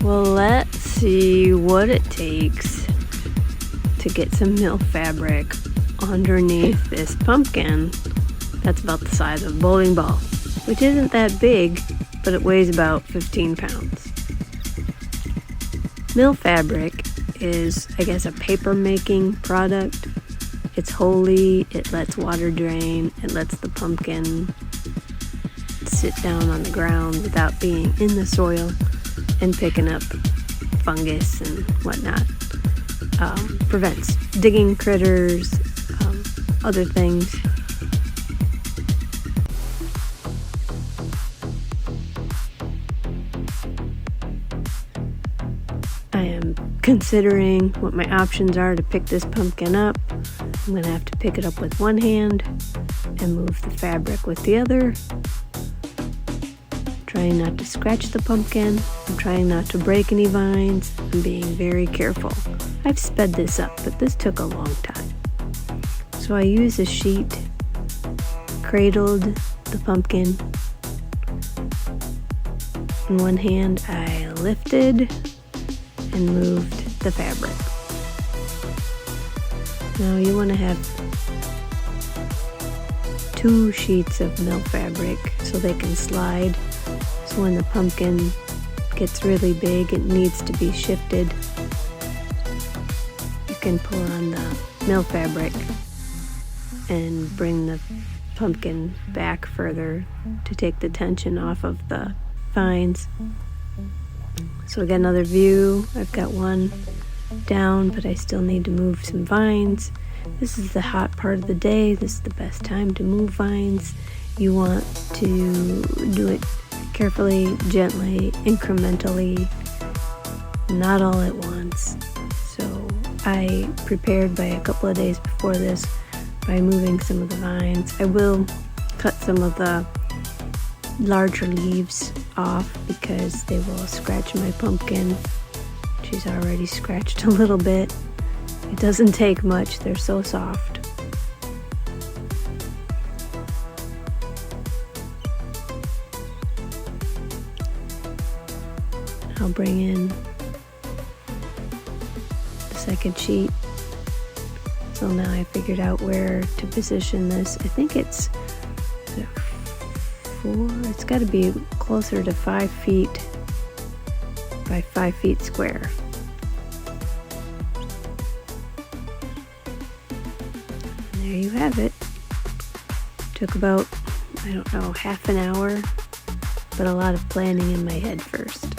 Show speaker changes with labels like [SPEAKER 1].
[SPEAKER 1] Well, let's see what it takes to get some mill fabric underneath this pumpkin that's about the size of a bowling ball, which isn't that big, but it weighs about 15 pounds. Mill fabric is, I guess, a paper making product. It's holey, it lets water drain, it lets the pumpkin sit down on the ground without being in the soil and picking up fungus and whatnot. Prevents digging critters, other things. I am considering what my options are to pick this pumpkin up. I'm going to have to pick it up with one hand and move the fabric with the other. Trying not to scratch the pumpkin. I'm trying not to break any vines. I'm being very careful. I've sped this up, but this took a long time. So I used a sheet, cradled the pumpkin. In one hand, I lifted and moved the fabric. Now you want to have 2 sheets of mill fabric so they can slide. So when the pumpkin gets really big, it needs to be shifted. You can pull on the mill fabric and bring the pumpkin back further to take the tension off of the vines. So again, another view. I've got one down, but I still need to move some vines. This is the hot part of the day. This is the best time to move vines. You want to do it carefully, gently, incrementally, not all at once. So I prepared by a couple of days before this by moving some of the vines. I will cut some of the larger leaves off because they will scratch my pumpkin. She's already scratched a little bit. It doesn't take much, they're so soft. I'll bring in the second sheet. So now I figured out where to position this. I think it's 4, it's got to be closer to 5 feet by 5 feet square. And there you have it. Took about, I don't know, half an hour, but a lot of planning in my head first.